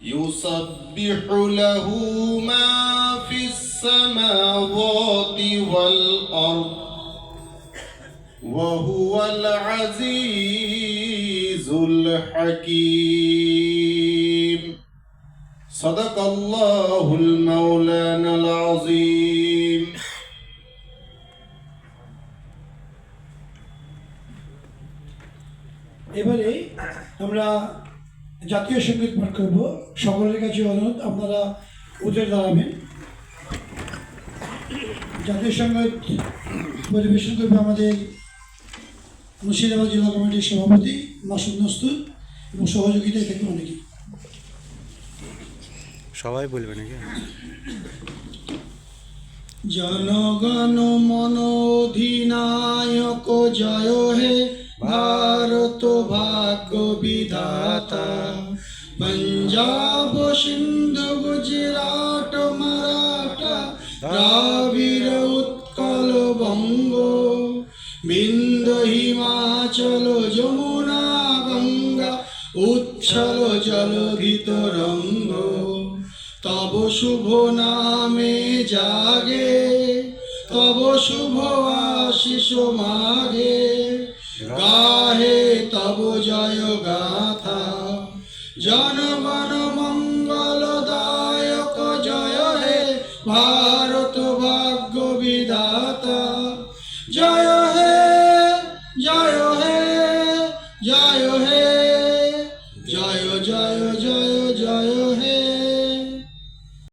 يسبح له ما في السماوات والأرض وهو العزيز الحكيم صدق الله المولانا العظيم এবারে আমরা জাতীয় সঙ্গীত পাঠ করব। সকলের কাছে অনুরোধ আপনারা উঠে দাঁড়াবেন। জাতীয় সঙ্গীত পরিবেশন করবে আমাদের মুর্শিদাবাদ জেলা কমিটির সভাপতি মাসুদ নস্তুর এবং সহযোগিতায় থেকে অনেকেই। সবাই বলবে নাকি? জনগণ মন অধিনায়ক জয় হে ভারত ভাগ্য বিধাতা, পঞ্জাব সিন্ধু গুজরাট মারাঠা দ্রাবিড় উৎকল বঙ্গ, বিন্দ হিমাচল যমুনা গঙ্গা উচ্ছল জলধি তরঙ্গ, তব শুভ নামে জাগে তব শুভ আশিস মা